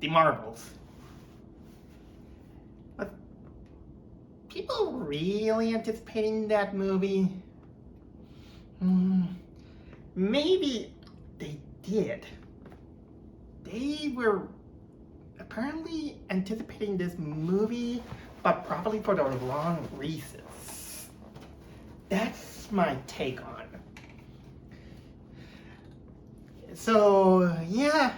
the Marvels. But people really anticipating that movie? Maybe they did. They were apparently anticipating this movie, but probably for the wrong reasons. That's my take on it. So, yeah,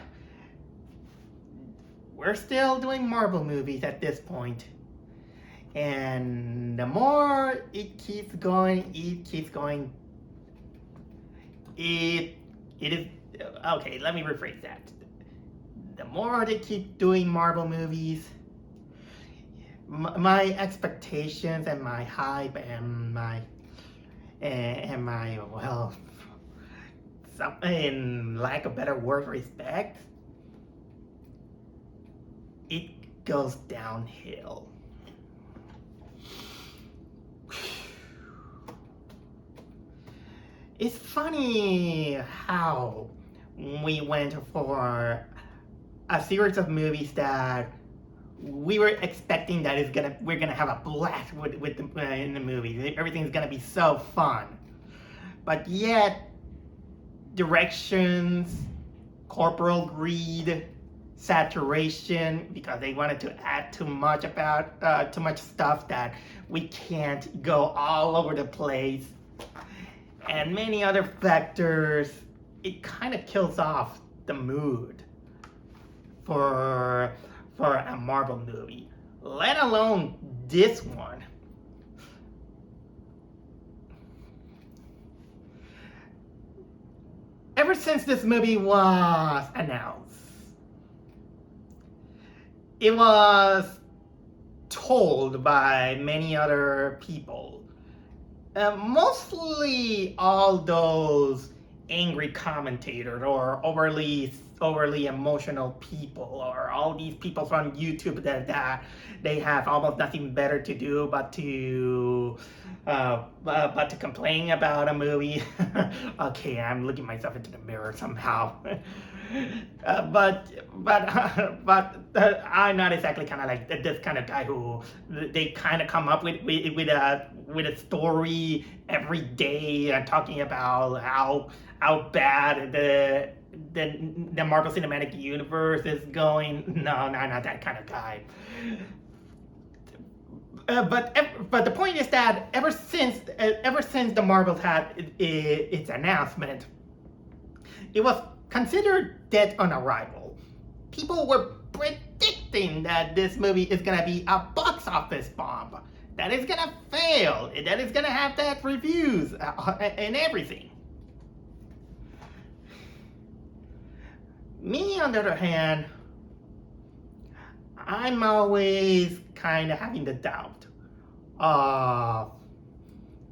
we're still doing Marvel movies at this point. And the more it keeps going, it is, okay, let me rephrase that. The more they keep doing Marvel movies, my expectations and my hype and my well, in lack of better word, respect, it goes downhill. It's funny how we went for a series of movies that we were expecting that we're gonna have a blast with in the movie. Everything's gonna be so fun, but yet directions, corporal greed, saturation, because they wanted to add too much stuff that we can't go all over the place, and many other factors. It kind of kills off the mood for a Marvel movie, let alone this one. Ever since this movie was announced, it was told by many other people, mostly all those angry commentators or overly emotional people, or all these people from YouTube that they have almost nothing better to do but to complain about a movie. Okay, I'm looking myself into the mirror somehow. But I'm not exactly kind of like this kind of guy who they kind of come up with a story every day and talking about how bad the Marvel Cinematic Universe is going. No, not that kind of guy. But the point is that ever since the Marvels had its announcement, it was considered dead on arrival. People were predicting that this movie is gonna be a box office bomb, that it's gonna fail, that it's gonna have bad reviews and everything. Me, on the other hand, I'm always kind of having the doubt of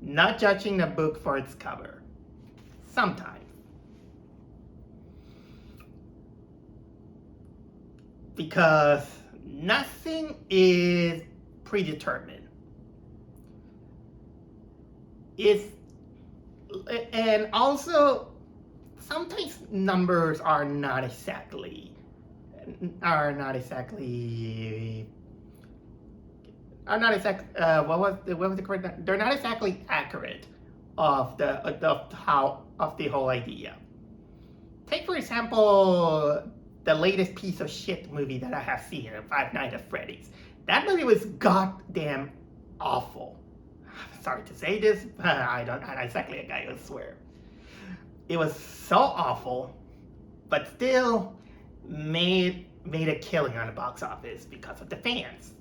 not judging a book for its cover. Sometimes. Because nothing is predetermined. And also, sometimes numbers are not exactly what was the correct? They're not exactly accurate of the whole idea. Take, for example, the latest piece of shit movie that I have seen, Five Nights at Freddy's. That movie was goddamn awful. Sorry to say this, but I'm not exactly a guy who swear. It was so awful, but still made a killing on the box office because of the fans.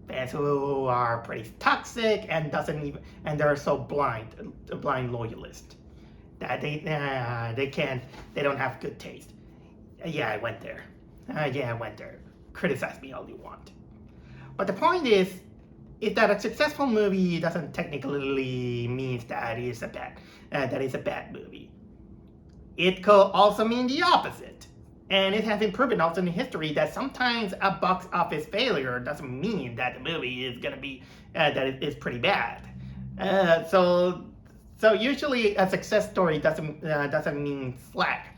Fans who are pretty toxic and they're so blind loyalist that they don't have good taste. Yeah, I went there. Criticize me all you want. But the point is that a successful movie doesn't technically mean that it's a bad movie. It could also mean the opposite. And it has been proven also in history that sometimes a box office failure doesn't mean that the movie is gonna be that it is pretty bad. So usually a success story doesn't mean slack.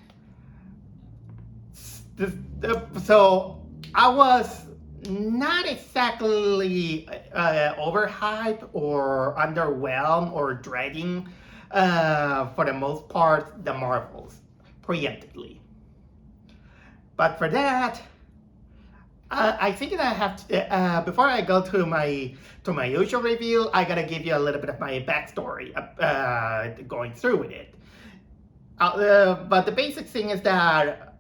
So I was not exactly overhyped or underwhelmed or dreading, for the most part, the Marvels preemptively. But for that, I think that I have to, before I go to my usual review, I gotta give you a little bit of my backstory going through with it. But the basic thing is that,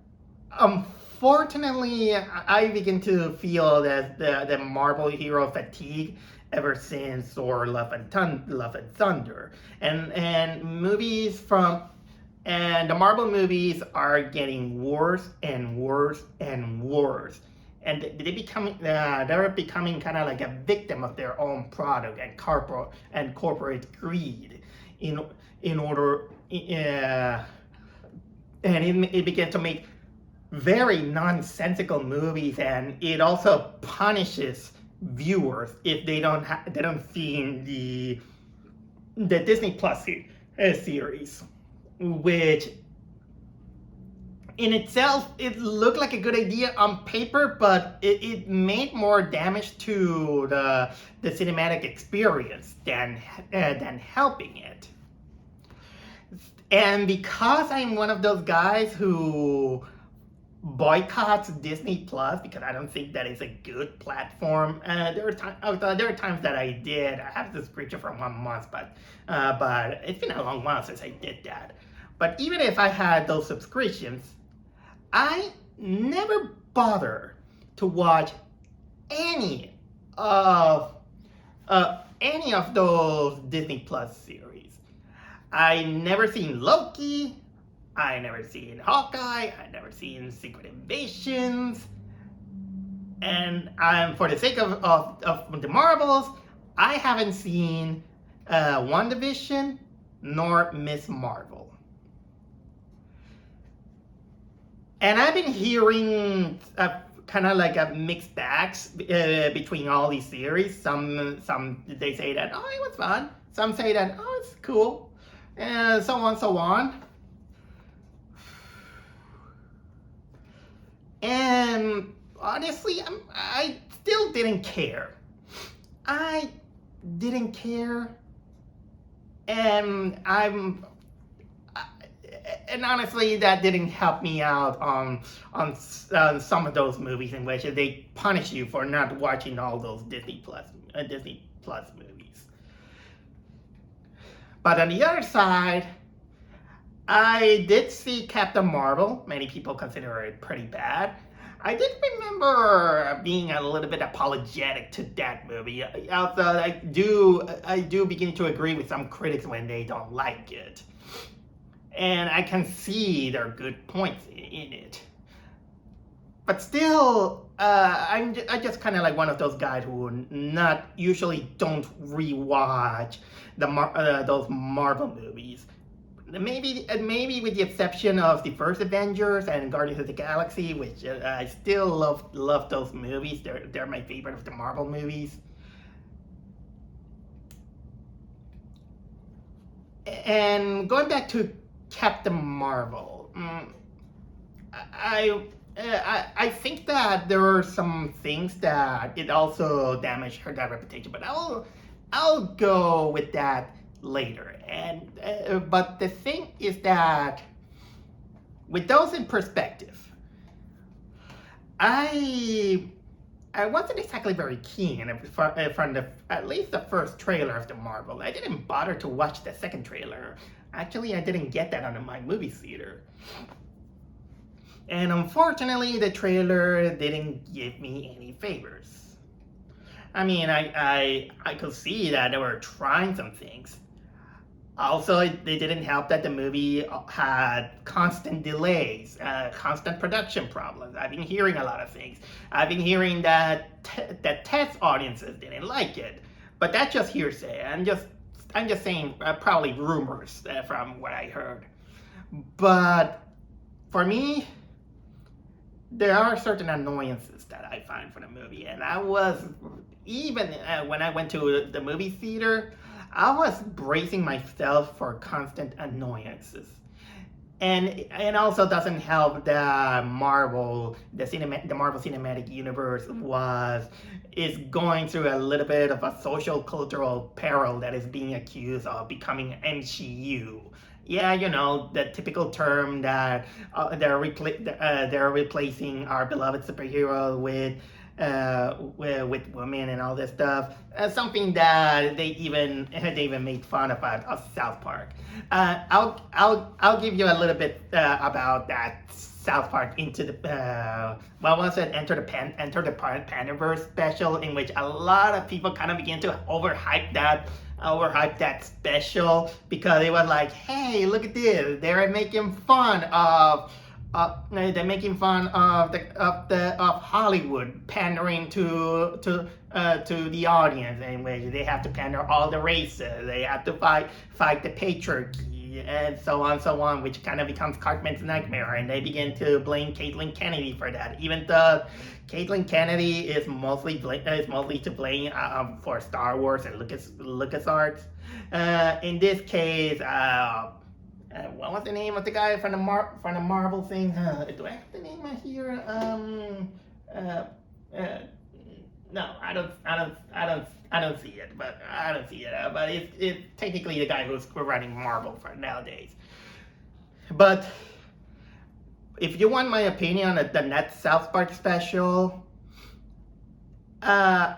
unfortunately, I begin to feel that the Marvel hero fatigue ever since Thor: Love and Thunder, and movies from and the Marvel movies are getting worse and worse and worse. And they're becoming kind of like a victim of their own product and corporate greed, in in order, and it began to make very nonsensical movies, and it also punishes viewers if they don't see the Disney Plus series, which in itself it looked like a good idea on paper, but it made more damage to the cinematic experience than helping it. And because I'm one of those guys who boycotts Disney Plus because I don't think that is a good platform. There are times that I did. I have this subscription for 1 month, but it's been a long while since I did that. But even if I had those subscriptions, I never bother to watch any of those Disney Plus series. I never seen Loki. I never seen Hawkeye. I never seen Secret Invasions. And for the sake of the Marvels, I haven't seen WandaVision nor Miss Marvel. And I've been hearing kind of like a mixed bags between all these series. Some they say that, oh, it was fun. Some say that, oh, it's cool. And so on. And honestly, I still didn't care. I didn't care, and honestly, that didn't help me out on some of those movies in which they punish you for not watching all those Disney Plus movies. But on the other side, I did see Captain Marvel. Many people consider it pretty bad. I did remember being a little bit apologetic to that movie. Although I do begin to agree with some critics when they don't like it. And I can see there are good points in it. But still, I'm just kind of like one of those guys who not usually don't rewatch those Marvel movies. Maybe with the exception of the first Avengers and Guardians of the Galaxy, which I still love those movies. They're my favorite of the Marvel movies. And going back to Captain Marvel, I think that there are some things that it also damaged her reputation, but I'll go with that later. And but the thing is that with those in perspective, I wasn't exactly very keen from at least the first trailer of the Marvel. I didn't bother to watch the second trailer. Actually, I didn't get that on my movie theater. And unfortunately, the trailer didn't give me any favors. I mean, I could see that they were trying some things. Also, it didn't help that the movie had constant delays, constant production problems. I've been hearing a lot of things. I've been hearing that test audiences didn't like it, but that's just hearsay. I'm just saying probably rumors from what I heard. But for me, there are certain annoyances that I find for the movie, and I was even when I went to the movie theater, I was bracing myself for constant annoyances. and also doesn't help that the Marvel Cinematic Universe is going through a little bit of a social cultural peril that is being accused of becoming MCU. Yeah, you know, the typical term that they're replacing our beloved superhero with women and all this stuff. Something that they even made fun of South Park. I'll give you a little bit about that South Park into the what was it? Enter the Paniverse special, in which a lot of people kind of began to overhype that special, because it was like, hey, look at this, they're making fun of Hollywood pandering to the audience, in which they have to pander all the races, they have to fight the patriarchy, and so on, which kind of becomes Cartman's nightmare, and they begin to blame Caitlin Kennedy for that, even though Caitlin Kennedy is mostly to blame for Star Wars and LucasArts. In this case, what was the name of the guy from the Marvel thing? Do I have the name here? No, I don't see it. But it's technically the guy who's running Marvel for nowadays. But if you want my opinion on the net South Park special, I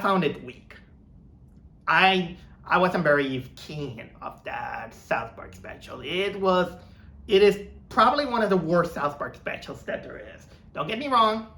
found it weak. I wasn't very keen of that South Park special. It is probably one of the worst South Park specials that there is. Don't get me wrong.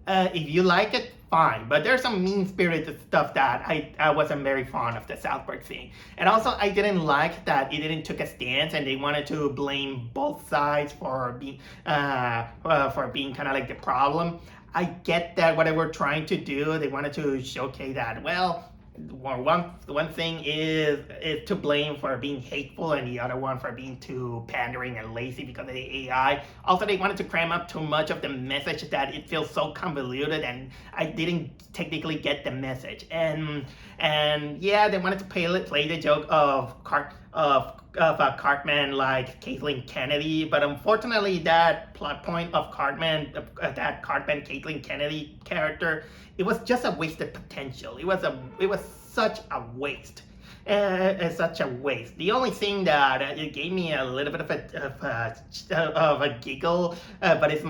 If you like it, fine. But there's some mean-spirited stuff that I wasn't very fond of the South Park thing. And also, I didn't like that it didn't took a stance and they wanted to blame both sides for being kind of like the problem. I get that what they were trying to do, they wanted to showcase that, well, one thing is to blame for being hateful, and the other one for being too pandering and lazy because of the AI. Also, they wanted to cram up too much of the message that it feels so convoluted, and I didn't technically get the message. And yeah, they wanted to play the joke of Cartman like Caitlin Kennedy, but unfortunately, that plot point of Cartman Caitlin Kennedy character, it was just a wasted potential. It was such a waste. Such a waste. The only thing that it gave me a little bit of a giggle, but it's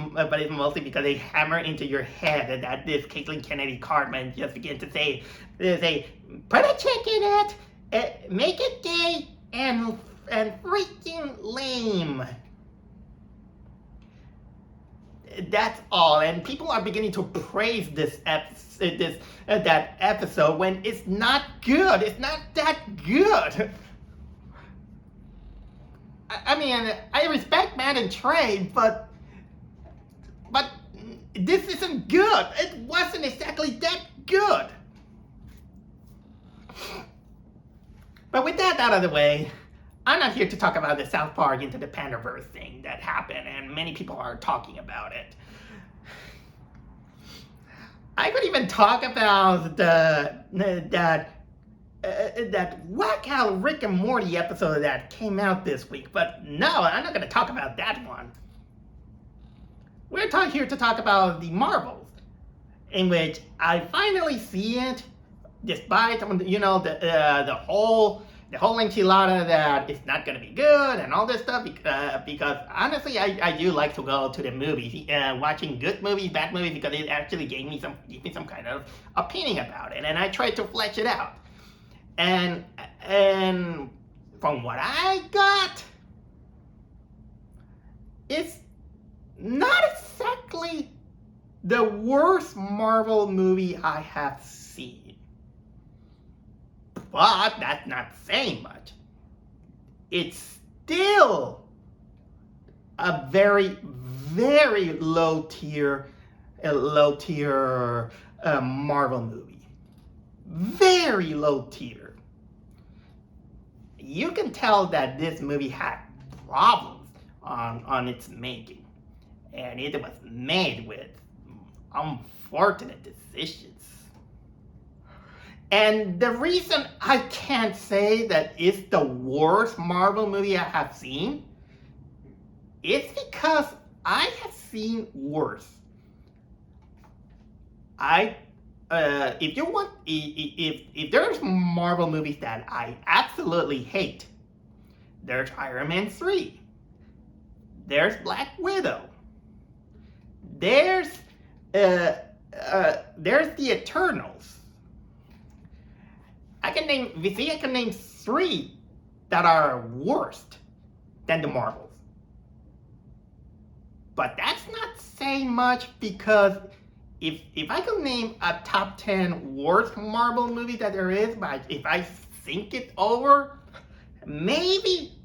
mostly because they hammer into your head that this Caitlin Kennedy Cartman just begin to say, put a chick in it, make it gay, and freaking lame. That's all, and people are beginning to praise that episode when it's not good. It's not that good. I mean, I respect Matt and Trey, but this isn't good. It wasn't exactly that good. But with that out of the way, I'm not here to talk about the South Park into the Pandaverse thing that happened, and many people are talking about it. I could even talk about that whack out Rick and Morty episode that came out this week, but no, I'm not going to talk about that one. We're here to talk about the Marvels, in which I finally see it, despite the whole enchilada that it's not going to be good and all this stuff, because honestly, I do like to go to the movies, watching good movies, bad movies, because it actually gave me some kind of opinion about it, and I tried to flesh it out. And from what I got, it's not exactly the worst Marvel movie I have seen. But that's not saying much. It's still a very, very low tier Marvel movie. Very low tier. You can tell that this movie had problems on its making, and it was made with unfortunate decisions. And the reason I can't say that it's the worst Marvel movie I have seen It's because I have seen worse. If you want, if there's Marvel movies that I absolutely hate, there's Iron Man 3. There's Black Widow. There's the Eternals. I can name 3 that are worse than the Marvels. But that's not saying much, because if I could name a top 10 worst Marvel movie that there is, but if I think it over, maybe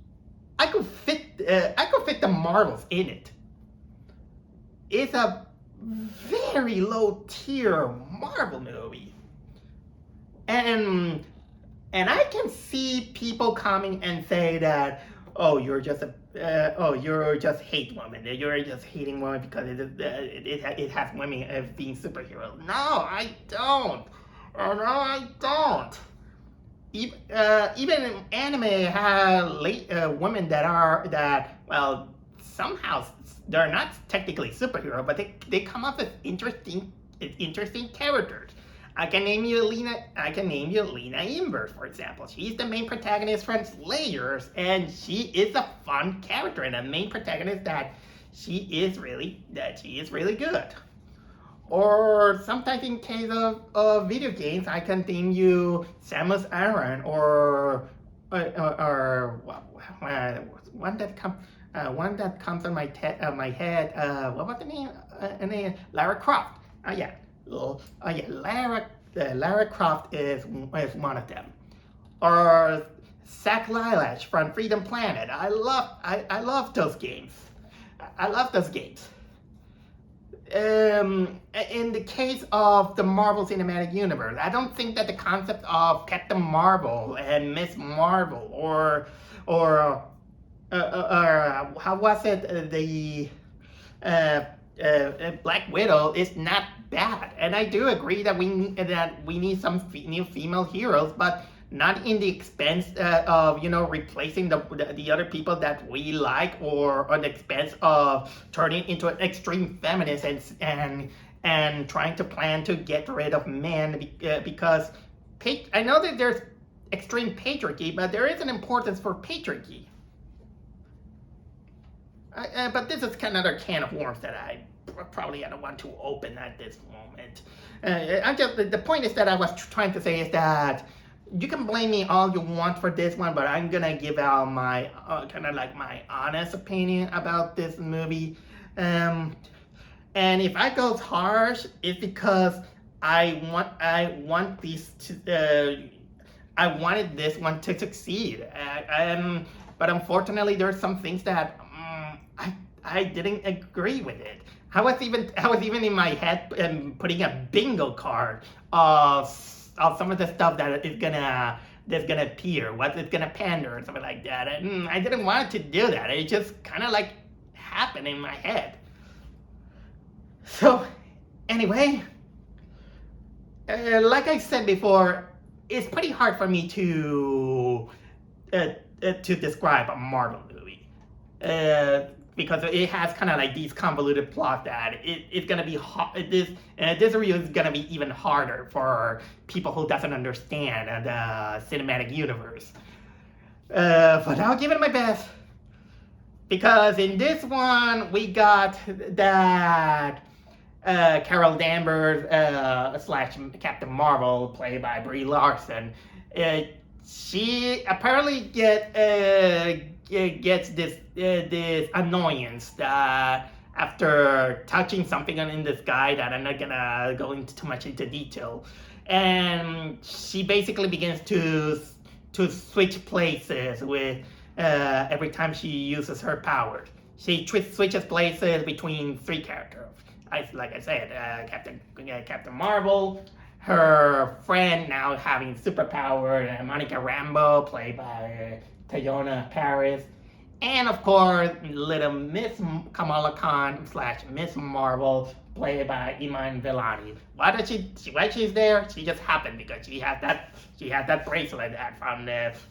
I could fit the Marvels in it. It's a very low tier Marvel movie, and I can see people coming and say that, oh, you're just hate women. You're just hating women because it has women as being superheroes. No, I don't. No, I don't. Even in anime have women that somehow they're not technically superheroes, but they come up as interesting characters. I can name you Lena Inverse, for example. She's the main protagonist from Slayers, and she is a fun character and a main protagonist that she is really good. Or sometimes in case of video games, I can name you Samus Aran, or one that comes on my head. What was the name? Lara Croft. Lara Croft is one of them. Or Zack Lilac from Freedom Planet. I love those games. I love those games. In the case of the Marvel Cinematic Universe, I don't think that the concept of Captain Marvel and Miss Marvel or how was it, the Black Widow is not bad, and I do agree that we need some new female heroes, but not in the expense of replacing the other people that we like, or on the expense of turning into an extreme feminist and trying to plan to get rid of men, because I know that there's extreme patriarchy, but there is an importance for patriarchy. But this is another can of worms that I probably don't want to open at this moment. The point is that I was trying to say is that you can blame me all you want for this one, but I'm gonna give out my my honest opinion about this movie. And if I go harsh, it's because I wanted this one to succeed. But unfortunately, there are some things that I didn't agree with it. I was even in my head putting a bingo card of some of the stuff that's gonna appear, what it's gonna pander, or something like that. And I didn't want to do that. It just kind of happened in my head. So anyway, like I said before, it's pretty hard for me to describe a Marvel movie. Because it has these convoluted plots that it's gonna be hard. This review is gonna be even harder for people who doesn't understand the cinematic universe. But I'll give it my best, because in this one we got that Carol Danvers / Captain Marvel, played by Brie Larson. She apparently gets this annoyance that after touching something in the sky that I'm not gonna go into too much into detail, and she basically begins to switch places with every time she uses her powers. She switches places between 3 characters. Like I said, Captain Marvel, her friend now having superpower, Monica Rambeau, played by Teyonah Parris, and of course, little Miss Kamala Khan / Miss Marvel, played by Iman Vellani. Why she's there? She just happened because she had that bracelet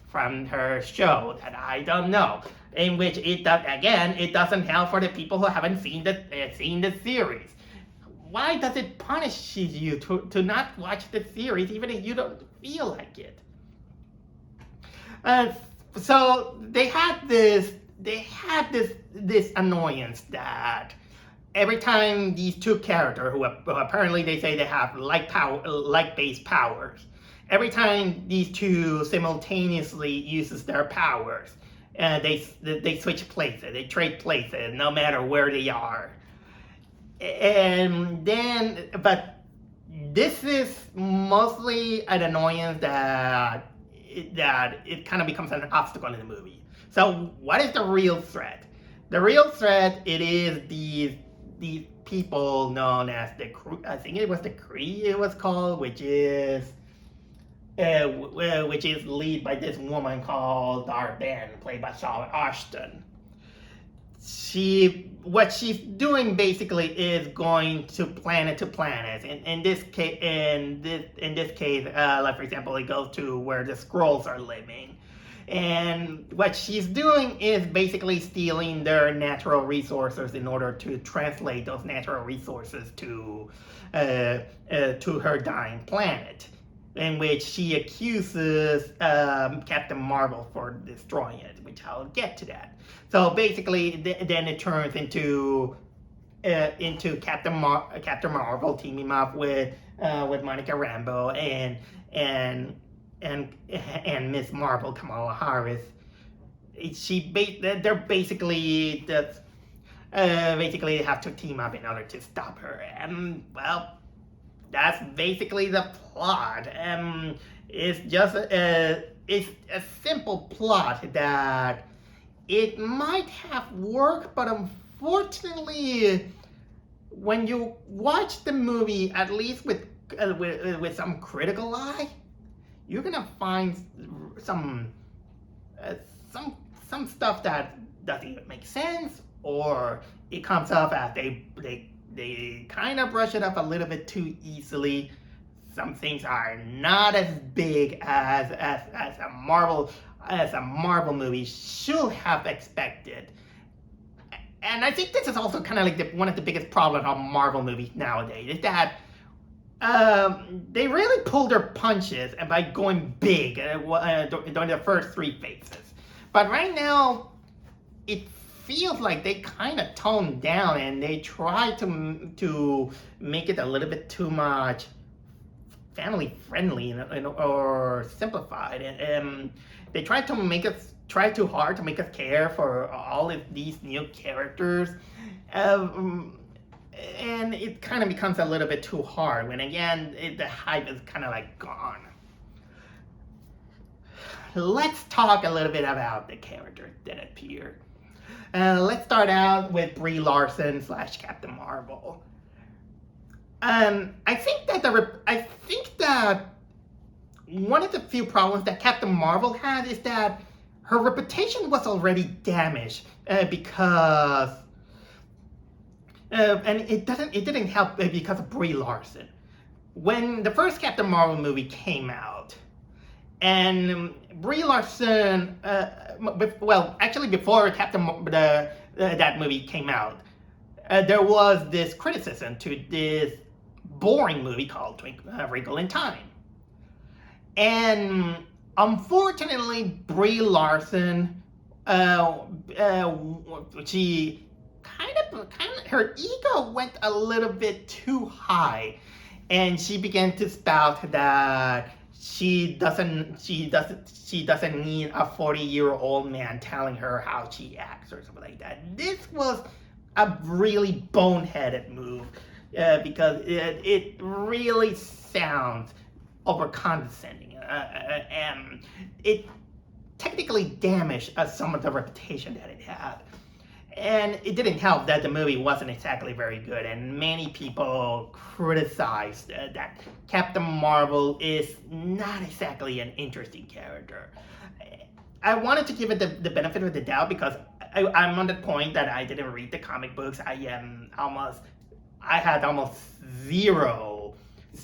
from her show that I don't know. In which it doesn't help for the people who haven't seen the series. Why does it punish you to not watch the series even if you don't feel like it? So they had this annoyance that every time these two characters, who apparently they say they have like-based powers, every time these two simultaneously uses their powers, they switch places, they trade places, no matter where they are. But this is mostly an annoyance that it kind of becomes an obstacle in the movie. So what is the real threat? The real threat, it is these people known as I think it was the Kree it was called, which is led by this woman called Darben, played by Charlotte Ashton. What she's doing basically is going to planet. In this case, like for example, it goes to where the Skrulls are living, and what she's doing is basically stealing their natural resources in order to translate those natural resources to her dying planet, in which she accuses Captain Marvel for destroying it, which I'll get to that. So basically, then it turns into Captain Marvel teaming up with Monica Rambeau and Miss Marvel, Kamala Harris. They're basically have to team up in order to stop her, and well, that's basically the plot. It's just it's a simple plot that it might have worked, but unfortunately, when you watch the movie, at least with some critical eye, you're gonna find some stuff that doesn't even make sense, or it comes off as they kind of brush it up a little bit too easily. Some things are not as big as a Marvel movie should have expected. And I think this is also kind of like one of the biggest problems of Marvel movies nowadays, is that they really pull their punches and by going big during the first three phases. But right now, it feels like they kind of toned down and they try to make it a little bit too much family friendly or simplified, and they try too hard to make us care for all of these new characters, and it kind of becomes a little bit too hard when again the hype is kind of like gone. Let's talk a little bit about the characters that appear. Let's start out with Brie Larson / Captain Marvel. I think that one of the few problems that Captain Marvel had is that her reputation was already damaged because and it didn't help because of Brie Larson. When the first Captain Marvel movie came out, and Brie Larson, actually before that movie came out, there was this criticism to this boring movie called Wrinkle in Time. And unfortunately, Brie Larson, she kind of her ego went a little bit too high, and she began to spout that she doesn't need a 40-year-old man telling her how she acts or something like that. This was a really boneheaded move because it really sounds over condescending, and it technically damaged some of the reputation that it had. And it didn't help that the movie wasn't exactly very good, and many people criticized that Captain Marvel is not exactly an interesting character. I wanted to give it the benefit of the doubt because I'm on the point that I didn't read the comic books. I had almost zero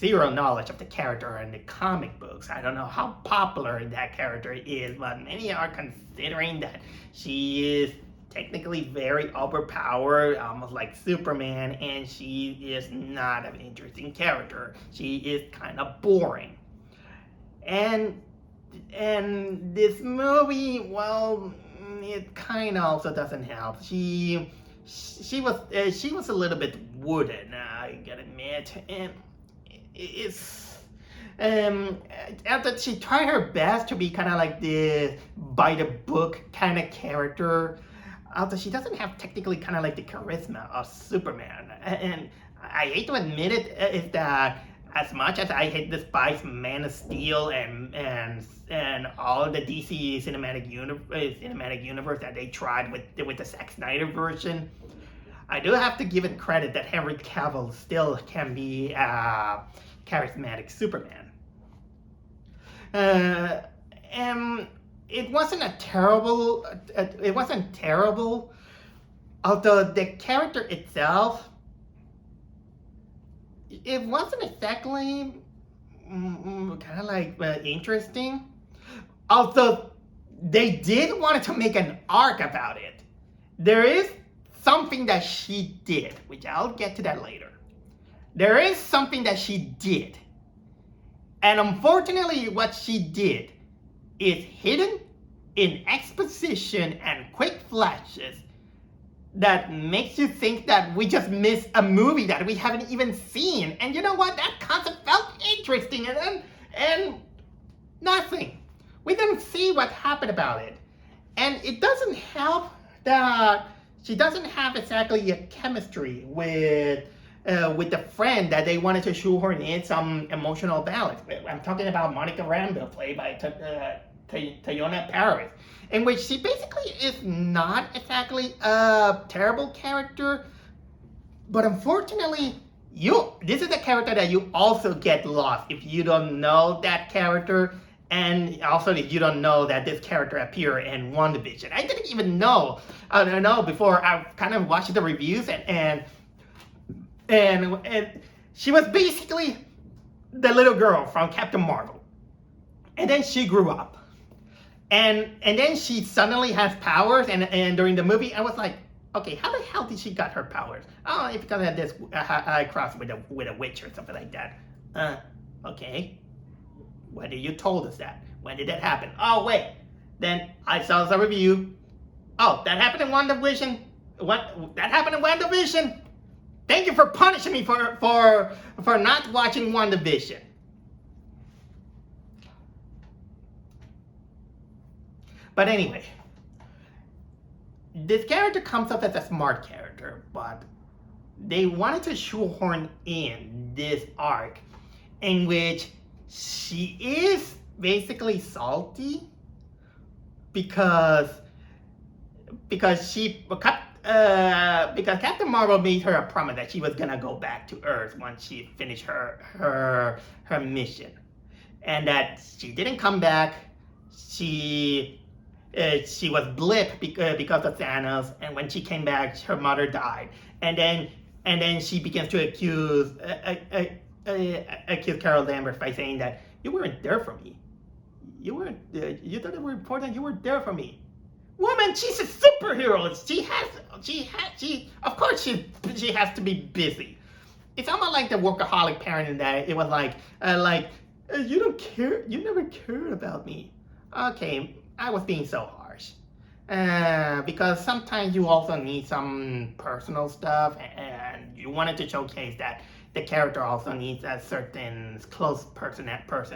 knowledge of the character in the comic books. I don't know how popular that character is, but many are considering that she is technically very overpowered, almost like Superman, and she is not an interesting character. She is kind of boring. And this movie, well, it kind of also doesn't help. She was a little bit wooden, I gotta admit, and it's after she tried her best to be kind of like the by the book kind of character, although she doesn't have technically kind of like the charisma of Superman. And I hate to admit it, is that as much as I hate despise Man of Steel and all the DC cinematic universe that they tried with the Zack Snyder version, I do have to give it credit that Henry Cavill still can be a charismatic Superman. And it wasn't terrible, although the character itself, it wasn't exactly kind of like interesting. Although they did want to make an arc about it. There is something that she did, which I'll get to that later. There is something that she did. And unfortunately, what she did is hidden in exposition and quick flashes that makes you think that we just missed a movie that we haven't even seen. And you know what? That concept felt interesting and nothing. We didn't see what happened about it. And it doesn't help that she doesn't have exactly a chemistry with the friend that they wanted to shoehorn in some emotional balance. I'm talking about Monica Rambeau, played by Teyonah Parris, in which she basically is not exactly a terrible character, but unfortunately, this is a character that you also get lost if you don't know that character, and also if you don't know that this character appeared in WandaVision. I didn't even know. I don't know before I kind of watched the reviews and she was basically the little girl from Captain Marvel, and then she grew up. And then she suddenly has powers, and during the movie, I was like, okay, how the hell did she got her powers? Oh, it's because I had this I crossed with a witch or something like that. Okay. When did you told us that? When did that happen? Oh, wait. Then I saw the review. Oh, that happened in WandaVision. That happened in WandaVision? Thank you for punishing me for not watching WandaVision. But anyway, this character comes off as a smart character, but they wanted to shoehorn in this arc in which she is basically salty because Captain Marvel made her a promise that she was gonna go back to Earth once she finished her mission, and that she didn't come back. She was blipped because of Thanos, and when she came back, her mother died, and then she begins to accuse Carol Danvers by saying that you weren't there for me. You weren't. You thought it was important. You weren't there for me. Woman, she's a superhero. Of course she has to be busy. It's almost like the workaholic parent in that it was like you don't care. You never cared about me. Okay, I was being so harsh. Because sometimes you also need some personal stuff, and you wanted to showcase that the character also needs a certain close person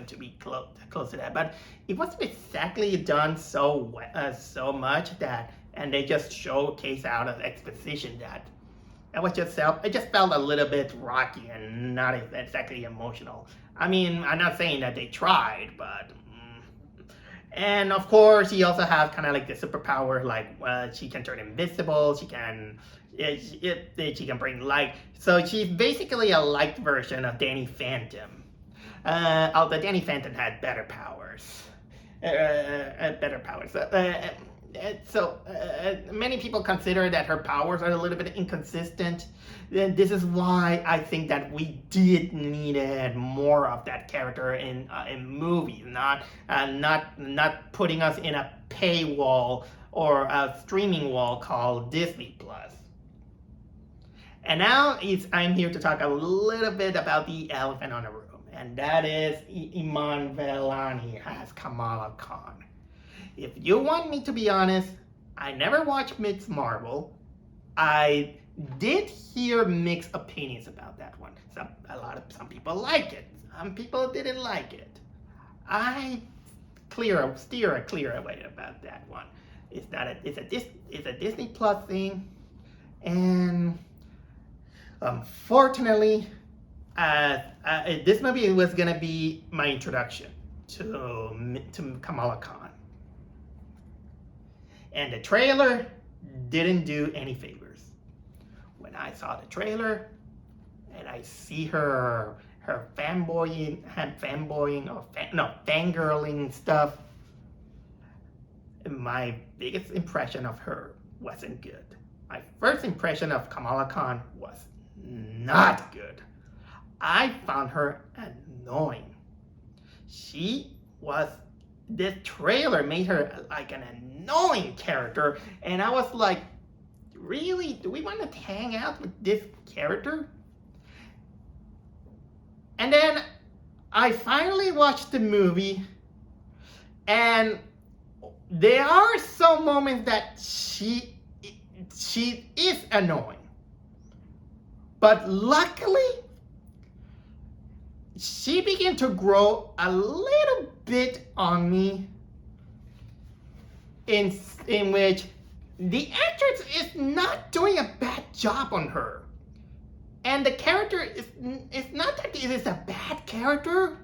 to be close to that. But it wasn't exactly done so much that, and they just showcase out of exposition that it just felt a little bit rocky and not exactly emotional. I mean, I'm not saying that they tried, but. And of course, he also has kind of like the superpower, like she can turn invisible, she can bring light. So she's basically a light version of Danny Phantom. Although Danny Phantom had better powers. Many people consider that her powers are a little bit inconsistent. And this is why I think that we did needed more of that character in movies, not putting us in a paywall or a streaming wall called Disney Plus. And now I'm here to talk a little bit about the elephant on the room, and that is Iman Vellani as Kamala Khan. If you want me to be honest, I never watched Ms. Marvel. I did hear mixed opinions about that one. Some people like it. Some people didn't like it. I steer a clear away about that one. It's a Disney Plus thing, and unfortunately, this movie was gonna be my introduction to Kamala Khan. And the trailer didn't do any favors. When I saw the trailer and I see her fangirling stuff, my biggest impression of her wasn't good. My first impression of Kamala Khan was not good. I found her annoying. This trailer made her like an annoying character, and I was like, really? Do we want to hang out with this character? And then I finally watched the movie, and there are some moments that she is annoying. But luckily, she began to grow a little bit on me in which the actress is not doing a bad job on her. And the character is not that it is a bad character.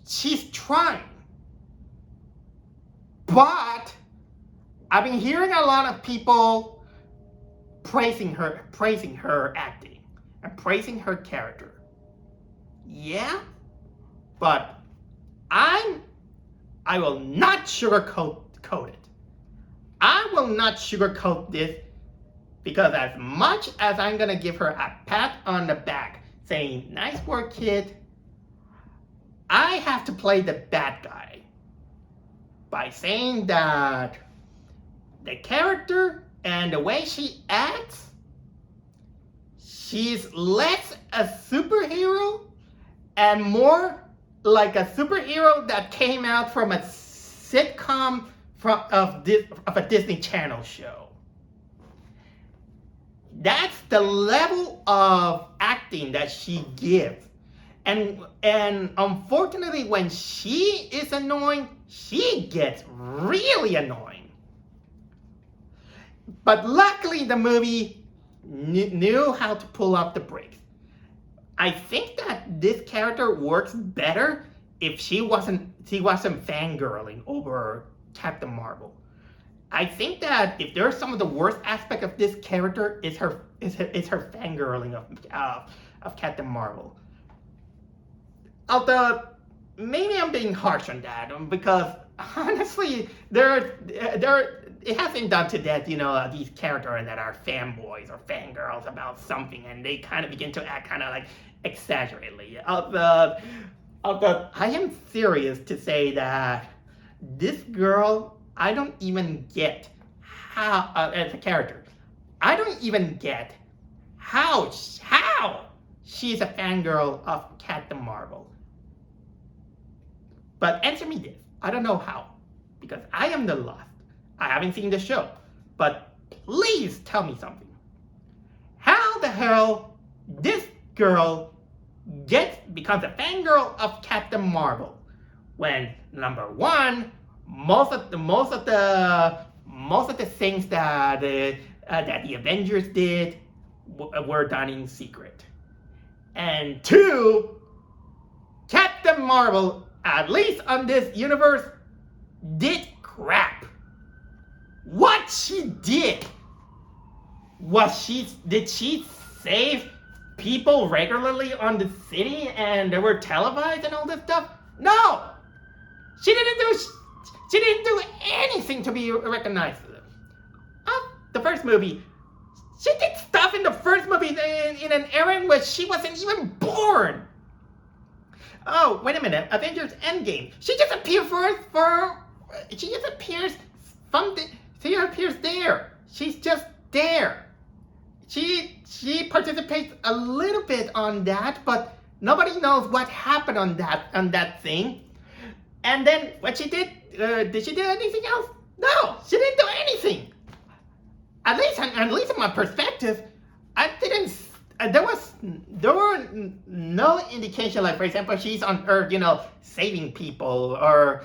She's trying. But I've been hearing a lot of people praising her acting and praising her character. Yeah, but I will not sugarcoat it. I will not sugarcoat this, because as much as I'm gonna give her a pat on the back saying, nice work, kid, I have to play the bad guy by saying that the character and the way she acts, she's less a superhero and more like a superhero that came out from a sitcom of a Disney Channel show. That's the level of acting that she gives. And unfortunately, when she is annoying, she gets really annoying. But luckily, the movie knew how to pull up the brakes. I think that this character works better if she wasn't fangirling over Captain Marvel. I think that if there's some of the worst aspect of this character is her fangirling of Captain Marvel. Although maybe I'm being harsh on that, because honestly, it has been done to death, these characters that are fanboys or fangirls about something, and they kind of begin to act kind of like exaggeratedly. I am serious to say that this girl, I don't even get how, as a character, I don't even get how she's a fangirl of Captain Marvel. But answer me this, I don't know how, because I am the lost. I haven't seen the show, but please tell me something. How the hell this girl becomes a fangirl of Captain Marvel when, number one, most of the things that the Avengers did were done in secret, and two, Captain Marvel, at least on this universe, did crap. What she did did she save people regularly on the city and they were televised and all this stuff? No, she didn't do. She didn't do anything to be recognized. The first movie, she did stuff in the first movie in an era in which she wasn't even born. Oh, wait a minute. Avengers Endgame. She just appears she just appears she appears there. She's just there. She participates a little bit on that, but nobody knows what happened on that thing. And then what she did she do anything else? No, she didn't do anything. At least in my perspective, I didn't. There were no indication, like for example, she's on Earth, saving people or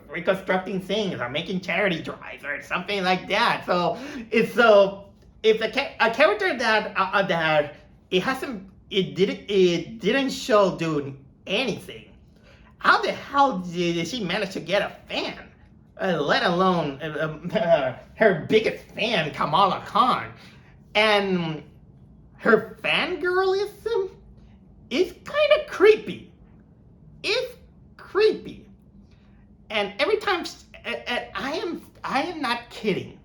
reconstructing things or making charity drives or something like that. So if a character that it didn't show doing anything, how the hell did she manage to get a fan? Let alone her biggest fan, Kamala Khan. And her fangirlism is kind of creepy. It's creepy. And every time, I am not kidding,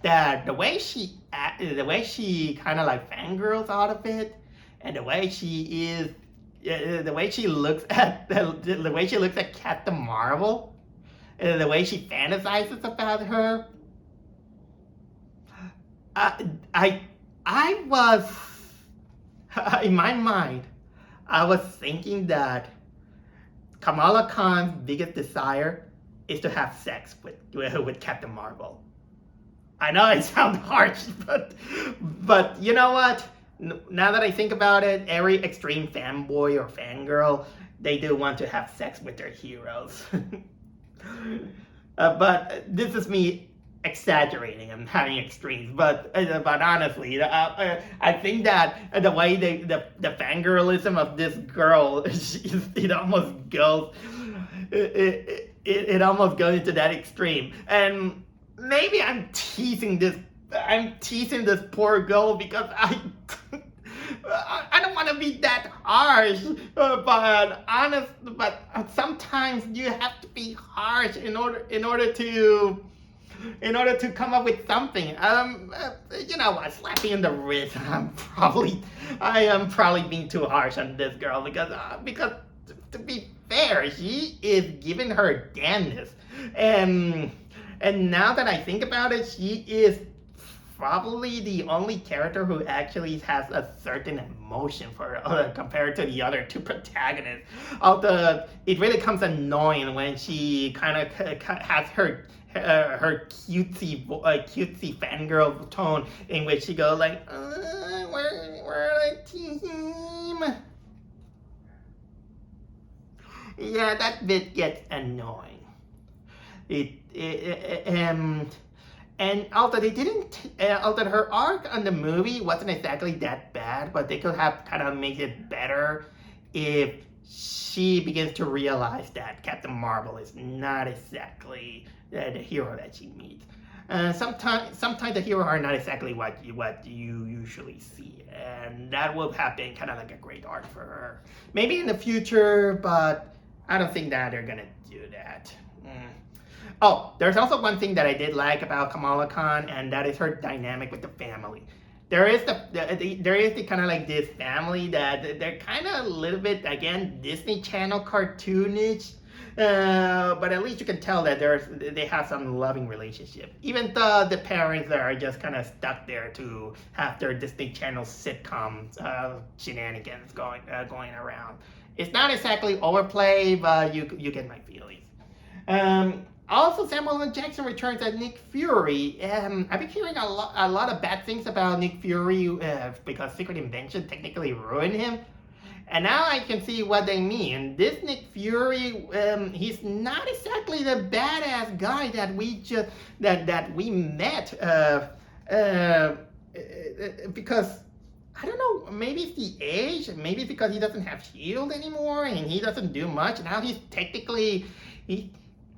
that the way she kind of like fangirls out of it, and the way she looks at Captain Marvel, the way she fantasizes about her. I was, in my mind, I was thinking that Kamala Khan's biggest desire is to have sex with Captain Marvel. I know it sounds harsh, but you know what? Now that I think about it, every extreme fanboy or fangirl, they do want to have sex with their heroes. But this is me exaggerating and having extremes, but honestly, I think that the way the fangirlism of this girl, it almost goes into that extreme. And maybe I'm teasing this poor girl because I don't want to be that harsh, but sometimes you have to be harsh in order to come up with something. Slap me in the wrist. I am probably being too harsh on this girl because to be fair, she is giving her damnness, and now that I think about it, she is probably the only character who actually has a certain emotion compared to the other two protagonists. Although it really comes annoying when she kind of has her cutesy fangirl tone in which she goes like, we're a team. Yeah, that bit gets annoying. And although although her arc on the movie wasn't exactly that bad, but they could have kind of made it better if she begins to realize that Captain Marvel is not exactly the hero that she meets. Sometimes the heroes are not exactly what you usually see, and that will have been kind of like a great arc for her. Maybe in the future, but I don't think that they're gonna do that. Oh, there's also one thing that I did like about Kamala Khan, and that is her dynamic with the family. There is the kind of like this family that they're kind of a little bit, again, Disney Channel cartoonish, but at least you can tell that they have some loving relationship. Even though the parents are just kind of stuck there to have their Disney Channel sitcom shenanigans going around. It's not exactly overplay, but you get my feelings. Also, Samuel L. Jackson returns as Nick Fury. I've been hearing a lot of bad things about Nick Fury because Secret Invasion technically ruined him. And now I can see what they mean. This Nick Fury, he's not exactly the badass guy that we met. Because I don't know, maybe it's the age, maybe it's because he doesn't have shield anymore and he doesn't do much. Now he's technically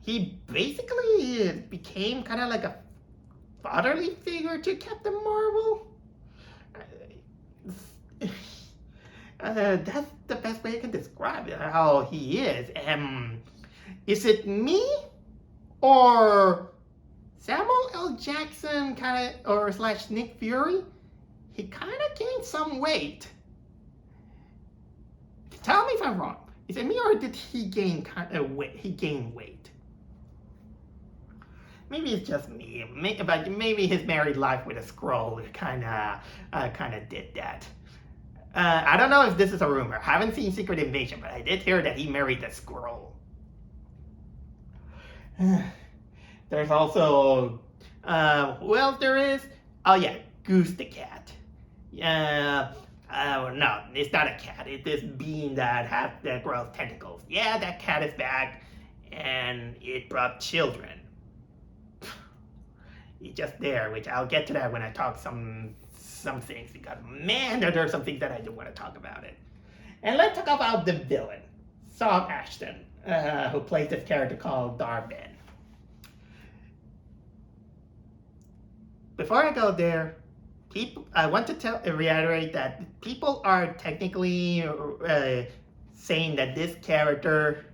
he basically became kind of like a fatherly figure to Captain Marvel. That's the best way I can describe it, how he is. Is it me or Samuel L. Jackson kind of, or slash Nick Fury? He kind of gained some weight. Tell me if I'm wrong. Is it me or did he gain kind of weight? He gained weight. Maybe it's just me. But maybe his married life with a Skrull kind of did that. I don't know if this is a rumor. I haven't seen Secret Invasion, but I did hear that he married a Skrull. There's also, who else there is? Oh yeah, Goose the cat. No, it's not a cat. It's this being that grows tentacles. Yeah, that cat is back, and it brought children. It's just there, which I'll get to that when I talk some things, because man, there are some things that I do want to talk about it. And let's talk about the villain, Saul Ashton, who plays this character called Dar-Ben. Before I go there, I want to reiterate that people are technically saying that this character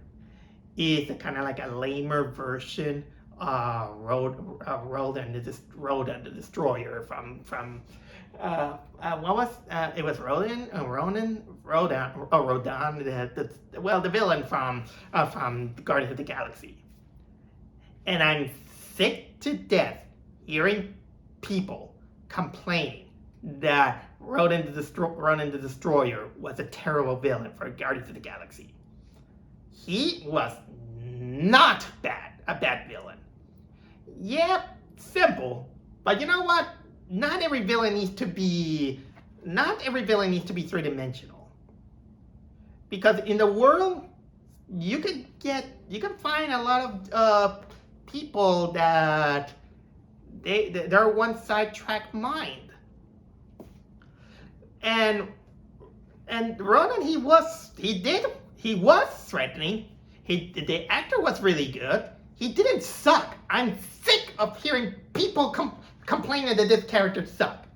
is kind of like a lamer version of Rodan the Destroyer from what was it was Rodan, the villain from Guardians of the Galaxy. And I'm sick to death hearing people complaining that Rodan the Destroyer was a terrible villain for Guardians of the Galaxy. He was not a bad villain. Yeah, simple, but you know what? Not every villain needs to be three-dimensional. Because in the world, you can find a lot of people that they're one sidetracked mind. And Ronan, he was threatening. The actor was really good. He didn't suck. I'm sick of hearing people complaining that this character sucked.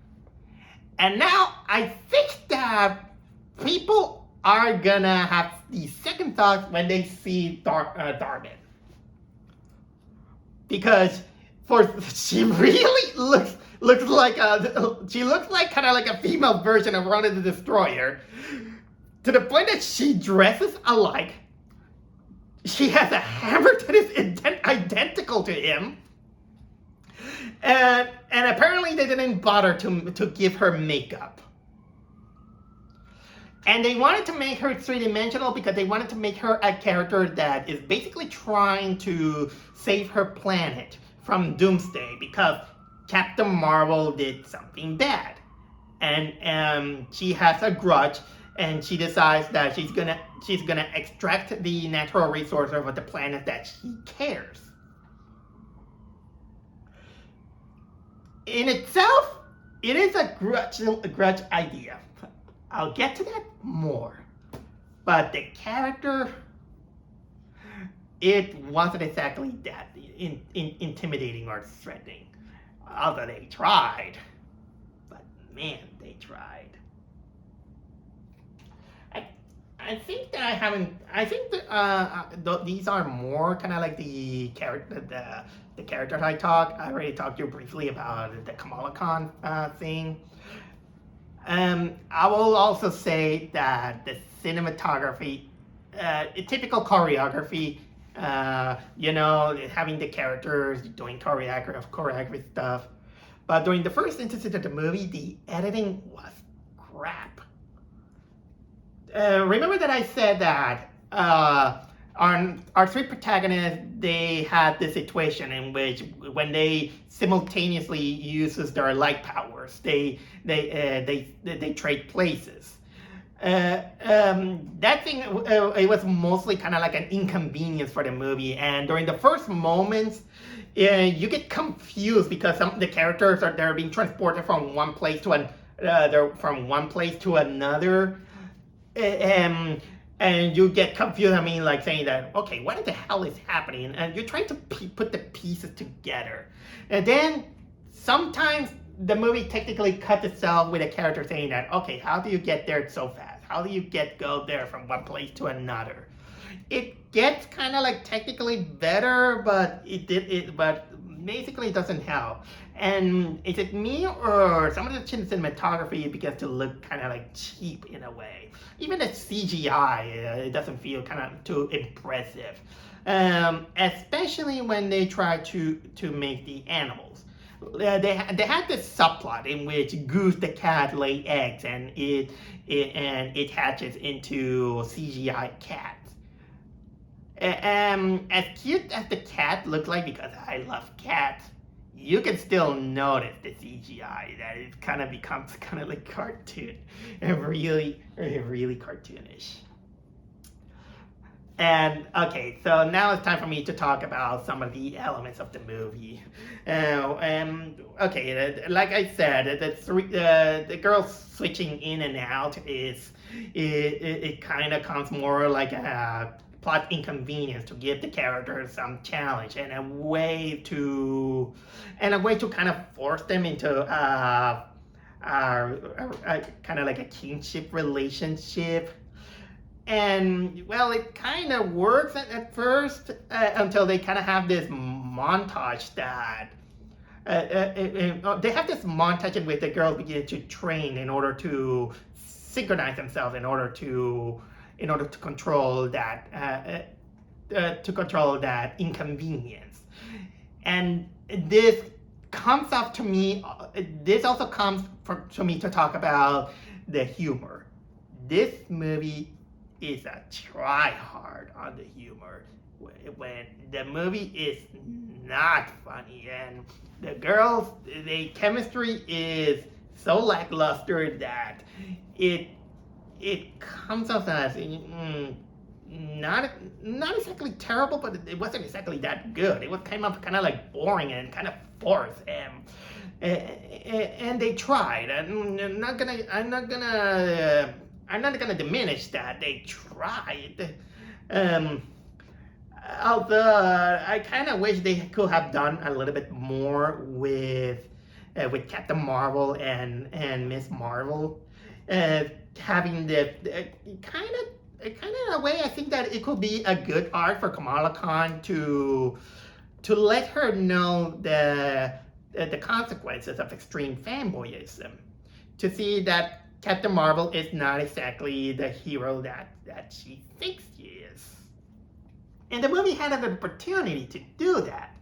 And now I think that people are gonna have these second thoughts when they see Dar-Ben. Because she really looks like kind of like a female version of Ronan the Destroyer, to the point that she dresses alike. She has a hammer that is identical to him, and apparently they didn't bother to give her makeup. And they wanted to make her three-dimensional because they wanted to make her a character that is basically trying to save her planet from Doomsday, because Captain Marvel did something bad, and she has a grudge, and she decides that she's gonna extract the natural resources of the planet that she cares. In itself, it is a grudge idea. I'll get to that more, but the character, it wasn't exactly that intimidating or threatening. Although they tried. But man, they tried. I think that these are more kind of like the characters I talked. I already talked to you briefly about the Kamala Khan thing. I will also say that the cinematography, typical choreography, having the characters doing choreography stuff. But during the first instance of the movie, the editing was crap. Remember that I said that our three protagonists, they had this situation in which when they simultaneously uses their light powers, they trade places. That thing, it was mostly kind of like an inconvenience for the movie, and during the first moments, you get confused because some of the characters they're being transported from one place to another, and you get confused. I mean, like saying that, okay, what the hell is happening? And you're trying to put the pieces together, and then sometimes the movie technically cuts itself with a character saying that, okay, how do you get there so fast? How do you go there from one place to another? It gets kind of like technically better, but but basically it doesn't help. And is it me or some of the cinematography begins to look kind of like cheap in a way? Even the CGI, it doesn't feel kind of too impressive, especially when they try to make the animals. They had this subplot in which Goose the cat lay eggs and it hatches into CGI cats. As cute as the cat looks like, because I love cats, you can still notice the CGI that it kind of becomes kind of like cartoon and really cartoonish. And okay, so now it's time for me to talk about some of the elements of the movie. Okay, like I said, the girl switching in and out it kind of comes more like a plot inconvenience to give the characters some challenge and a way to kind of force them into kind of like a kinship relationship. And well, it kind of works at first until they kind of have this montage that they have this montage in which the girls begin to train in order to synchronize themselves in order to control that inconvenience. And this comes up to me. This also comes to me to talk about the humor. This movie is a try hard on the humor when the movie is not funny, and the girls, the chemistry is so lackluster that it comes off as not exactly terrible, but it wasn't exactly that good. It came up kind of like boring and kind of forced, and they tried. I'm not gonna diminish that they tried. Although I kind of wish they could have done a little bit more with Captain Marvel and Miss Marvel, having the kind of in a way. I think that it could be a good arc for Kamala Khan to let her know the consequences of extreme fanboyism, to see that Captain Marvel is not exactly the hero that she thinks she is. And the movie had an opportunity to do that.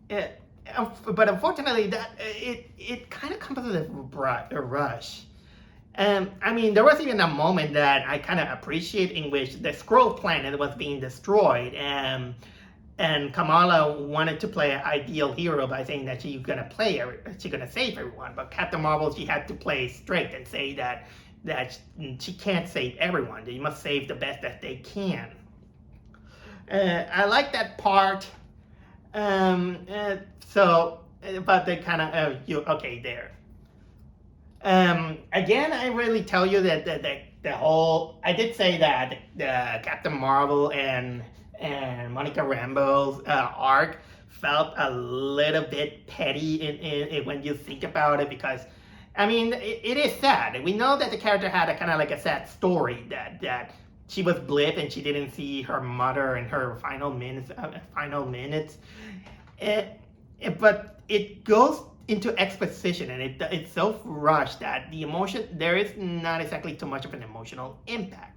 But unfortunately, that it kind of comes with a rush. I mean, there was even a moment that I kind of appreciate in which the Skrull planet was being destroyed, and Kamala wanted to play an ideal hero by saying that she's gonna save everyone. But Captain Marvel, she had to play straight and say that she can't save everyone. They must save the best that they can. I like that part. But they kind of okay there. Again, I really tell you that the whole, I did say that the Captain Marvel and Monica Rambeau's arc felt a little bit petty in when you think about it, because I mean it is sad. We know that the character had a kind of like a sad story, that she was blipped and she didn't see her mother in her final minutes. But it goes into exposition, and it's so rushed that there is not exactly too much of an emotional impact.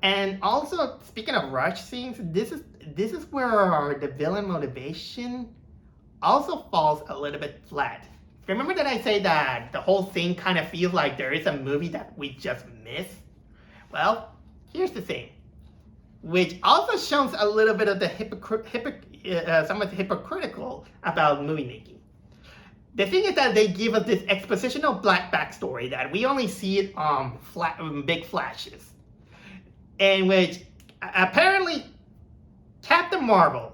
And also, speaking of rush scenes, this is where the villain motivation also falls a little bit flat. Remember that I say that the whole thing kind of feels like there is a movie that we just missed? Well, here's the thing, which also shows a little bit of the somewhat hypocritical about movie making. The thing is that they give us this expositional black backstory that we only see it on big flashes, in which apparently Captain Marvel,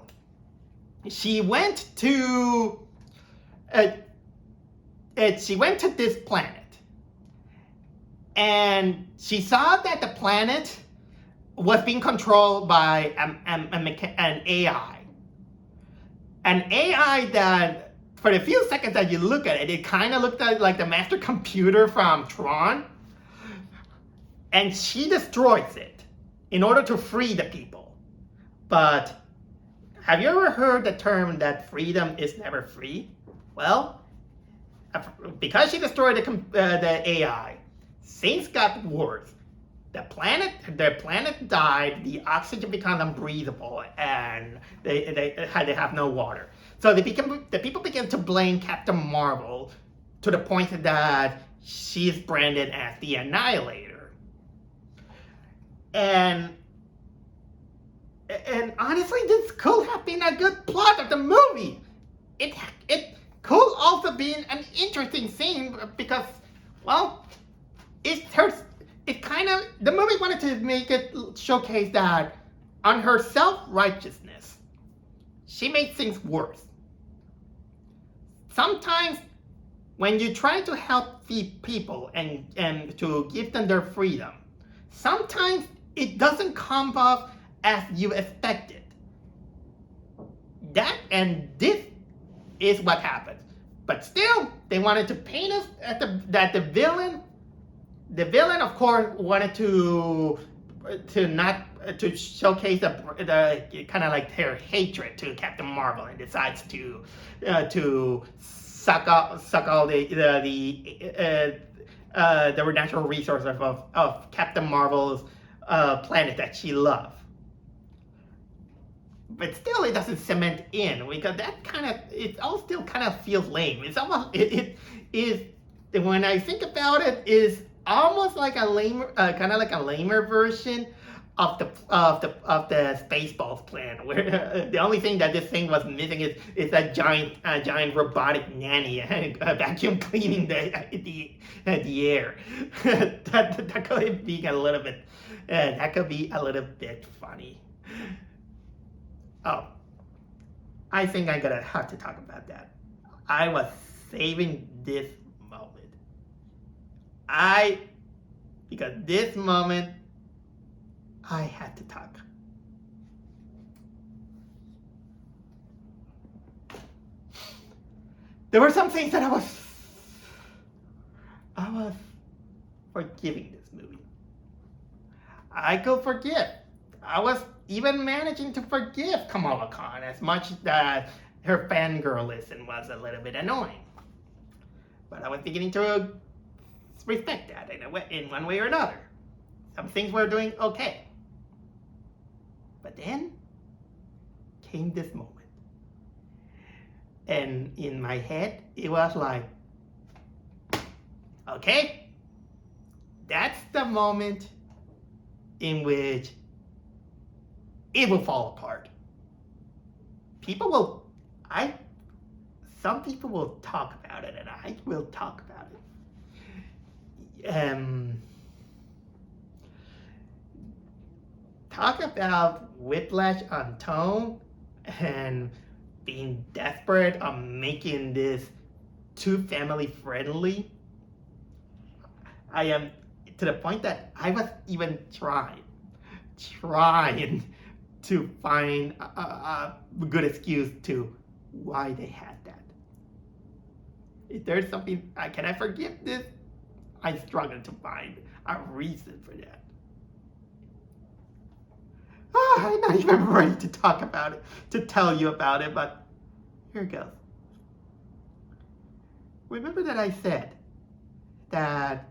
she went to this planet, and she saw that the planet was being controlled by an AI. An AI that, for the few seconds that you look at it, it kind of looked like the master computer from Tron. And she destroys it. in order to free the people. But have you ever heard the term that freedom is never free? Well, because she destroyed the AI, things got worse. The planet died. The oxygen became unbreathable, and they have no water. So the people began to blame Captain Marvel to the point that she's branded as the Annihilator. And honestly, this could have been a good plot of the movie. It could also be an interesting scene because, well, the movie wanted to make it showcase that on her self-righteousness, she made things worse. Sometimes when you try to help the people and to give them their freedom, sometimes it doesn't come off as you expected. This is what happened. But still, they wanted to paint us that the villain, of course, wanted to showcase the kind of like their hatred to Captain Marvel, and decides to suck all the natural resources of Captain Marvel's planet that she loved. But still, it doesn't cement in, because it all still kind of feels lame. It's almost when I think about it, is almost like a lamer version of the Spaceballs plan, where the only thing that this thing was missing is that giant robotic nanny vacuum cleaning the air. that could be a little bit funny. Oh, I think I'm gonna have to talk about that. I was saving this moment. Because this moment, I had to talk. There were some things that I was forgiving this movie. I could forgive. I was even managing to forgive Kamala Khan, as much that her fangirlism was a little bit annoying. But I was beginning to respect that in one way or another. Some things were doing okay. But then came this moment. And in my head, it was like, okay, that's the moment in which it will fall apart. Some people will talk about it, and I will talk about it. Talk about whiplash on tone and being desperate on making this too family friendly. I am to the point that I was even trying to find a good excuse to why they had that. If there's something, can I forgive this? I struggle to find a reason for that. I'm not even ready to talk about it, to tell you about it, but here it goes. Remember that I said that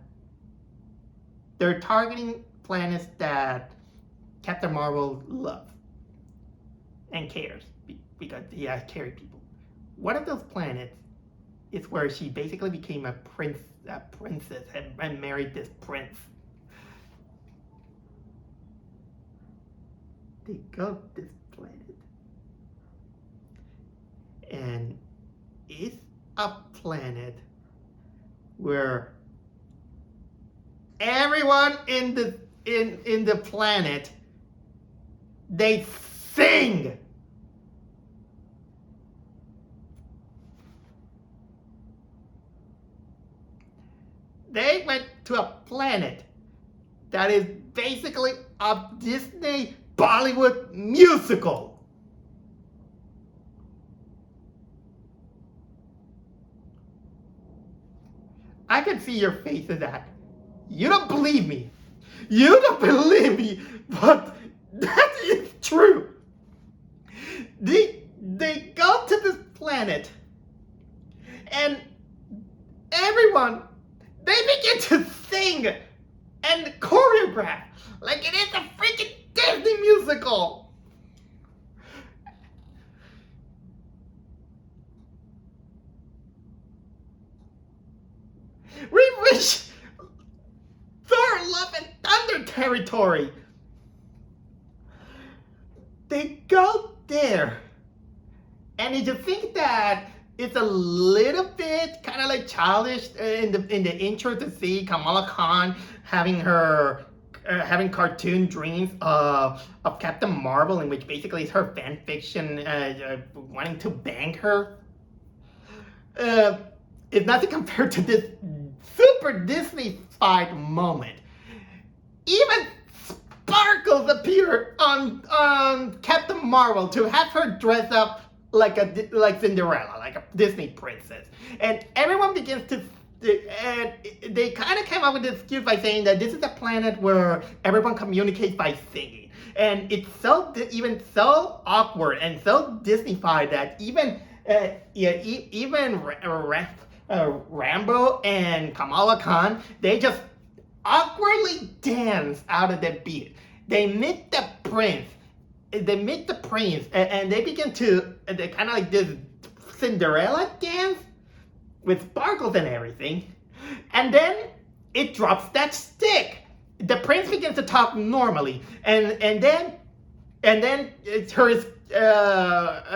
they're targeting planets that Captain Marvel loves and cares, because he has carried people. One of those planets is where she basically became a princess and married this prince. They go to this planet, and it's a planet where everyone in the planet, they sing. They went to a planet that is basically a Disney Bollywood musical. I can see your face in that. You don't believe me. You don't believe me, but that is true. They go to this planet, and everyone, they begin to sing and choreograph like it is a freaking Disney musical. We reach Thor, Love, and Thunder territory. They go there, and you think that it's a little bit kind of like childish in the intro to see Kamala Khan having her having cartoon dreams of Captain Marvel, in which basically is her fan fiction wanting to bang her. It's nothing compared to this super Disney-fied moment. Even Sparkles appear on Captain Marvel to have her dress up like Cinderella, like a Disney princess, and everyone begins to. And they kind of came up with this excuse by saying that this is a planet where everyone communicates by singing, and it's even so awkward and so Disney-fied that even Rambo and Kamala Khan, they just awkwardly dance out of the beat. They meet the prince. And they begin to they kind of like this Cinderella dance with sparkles and everything, and then it drops that stick. The prince begins to talk normally, and then it's her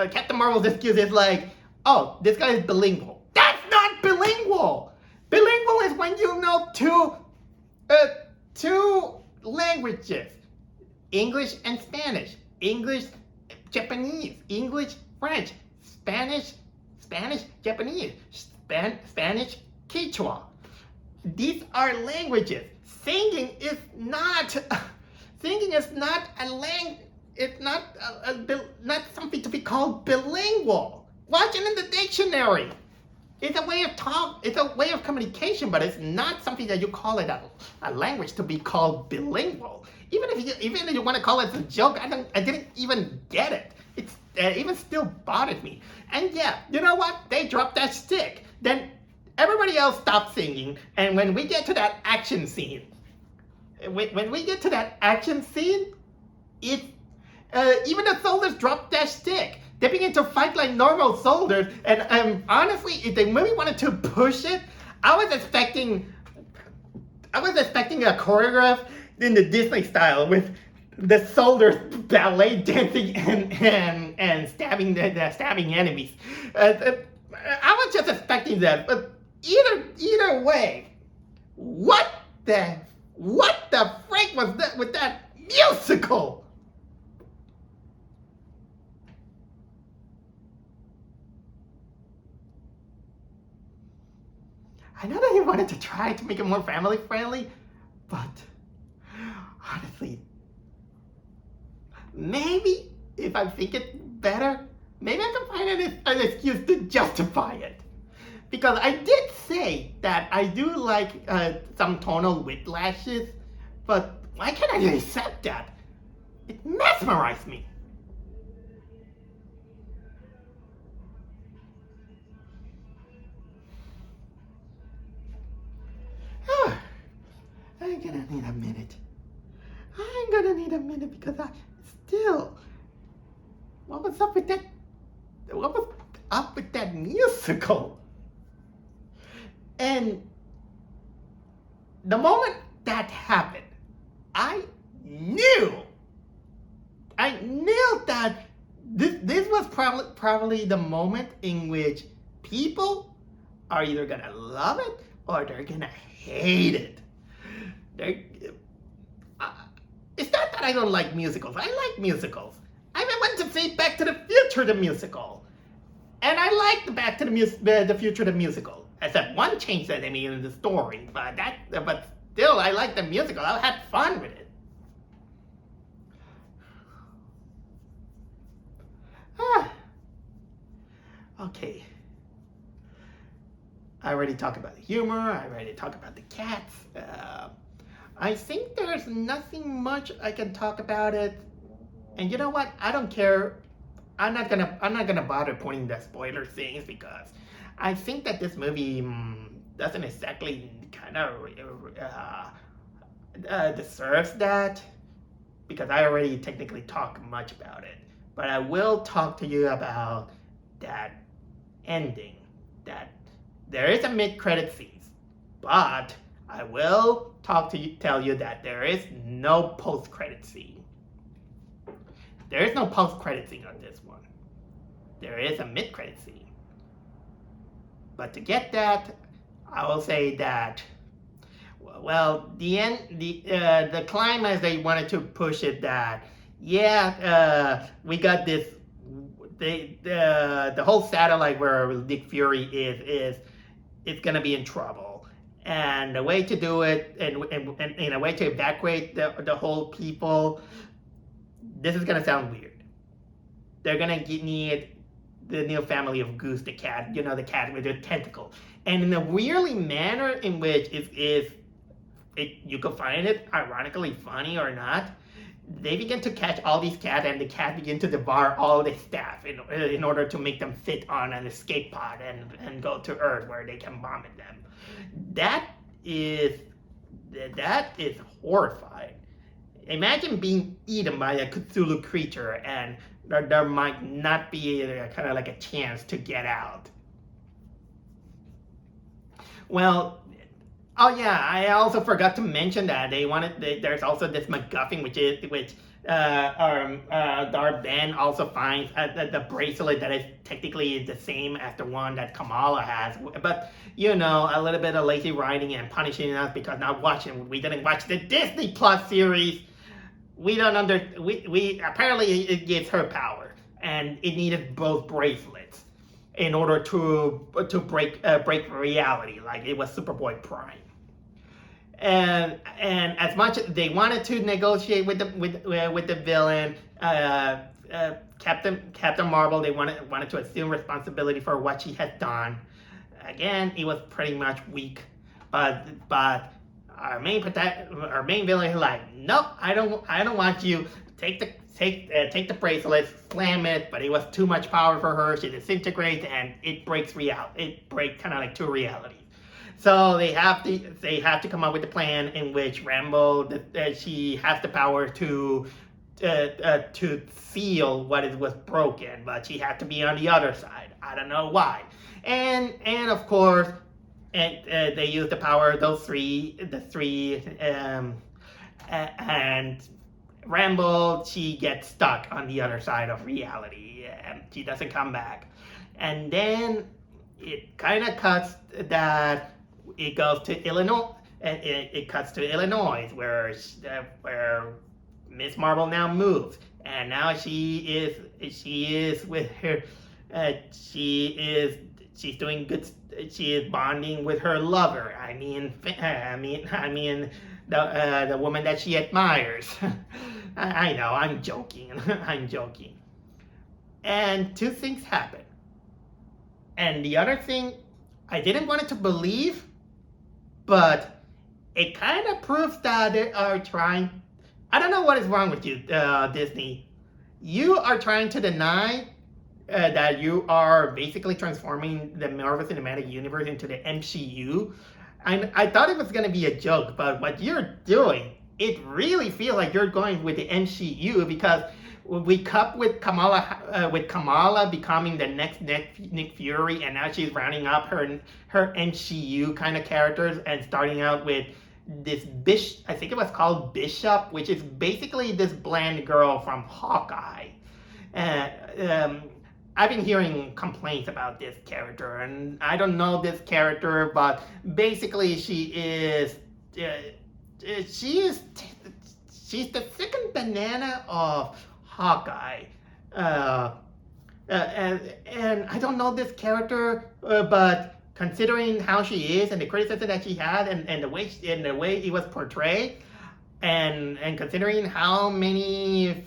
Captain Marvel's excuse is like, oh, this guy is bilingual. That's not bilingual. Bilingual is when you know two languages, English and Spanish, English, Japanese, English, French, Spanish, Japanese, Spanish, Quechua. These are languages. Singing is not a language. It's not something to be called bilingual. Watch it in the dictionary. It's a way of talk. It's a way of communication, but it's not something that you call it a language to be called bilingual. Even if you want to call it a joke, I didn't even get it. It even still bothered me. And yeah, you know what? They dropped that stick. Then everybody else stopped singing. And when we get to that action scene, even the soldiers dropped that stick. They begin to fight like normal soldiers. And honestly, if they really wanted to push it, I was expecting a choreograph in the Disney style with the soldiers ballet dancing and stabbing stabbing enemies. I was just expecting that, but either way, what the freak was that with that musical? I know that he wanted to try to make it more family friendly, but honestly, maybe if I think it better, maybe I can find an excuse to justify it. Because I did say that I do like some tonal whiplashes, but why can't I accept that? It mesmerized me. I'm gonna need a minute. Because I still... What was up with that musical? And the moment that happened, I knew that this was probably the moment in which people are either gonna love it or they're gonna hate it. It's not that I don't like musicals. I like musicals. I even went to see Back to the Future the musical, and I liked Back to the Future the musical. Except one change that they made in the story, but still, I liked the musical. I had fun with it. Okay. I already talked about the humor. I already talked about the cats. I think there's nothing much I can talk about it. And you know what? I don't care. I'm not gonna bother pointing the spoiler things because I think that this movie doesn't exactly kind of deserves that because I already technically talked much about it. But I will talk to you about that ending. That there is a mid-credit scene, but I will tell you that there is no post-credit scene. There is no post-credit scene on this one. There is a mid-credit scene. But to get that, I will say that, well, the climax they wanted to push it that, we got this, the whole satellite where Nick Fury is gonna be in trouble. And the way to do it, and a way to evacuate the whole people, this is gonna sound weird. They're gonna need the new family of Goose, the cat, the cat with the tentacle. And in a weirdly manner in which you could find it ironically funny or not, they begin to catch all these cats and the cat begin to devour all the staff in order to make them fit on an escape pod and go to Earth where they can vomit them. That is horrifying. Imagine being eaten by a Cthulhu creature and there might not be kind of like a chance to get out. Well, oh yeah, I also forgot to mention that there's also this MacGuffin, which our Ben also finds the bracelet that is technically the same as the one that Kamala has, but a little bit of lazy writing and punishing us because we didn't watch the Disney Plus series. We apparently it gives her power, and it needed both bracelets in order to break reality, like it was Superboy Prime. And as much as they wanted to negotiate with the villain, Captain Marvel, they wanted to assume responsibility for what she had done. Again, it was pretty much weak, but our main villain is like, nope, I don't want you. Take the bracelet, slam it, but it was too much power for her. She disintegrates and it breaks reality. It breaks kind of like two realities. So they have to come up with a plan in which Rambo, she has the power to seal what was broken, but she had to be on the other side. I don't know why. And of course, they use the power of the three, and Rambo, she gets stuck on the other side of reality, and she doesn't come back. And then it kind of cuts that. It goes to Illinois. It cuts to Illinois, where Miss Marvel now moves, and now she is with her. She's doing good. She is bonding with her lover. I mean the woman that she admires. I know. I'm joking. I'm joking. And two things happen. And the other thing, I didn't want it to believe, but it kind of proves that they are trying. I don't know what is wrong with you, Disney. You are trying to deny that you are basically transforming the Marvel Cinematic Universe into the MCU. And I thought it was going to be a joke, but what you're doing, it really feels like you're going with the MCU because we cut with Kamala becoming the next Nick Fury, and now she's rounding up her MCU kind of characters and starting out with this I think it was called Bishop, which is basically this bland girl from Hawkeye. I've been hearing complaints about this character, and I don't know this character, but basically she's the second banana of Hawkeye, and I don't know this character, but considering how she is and the criticism that she had, and the way it was portrayed, and considering how many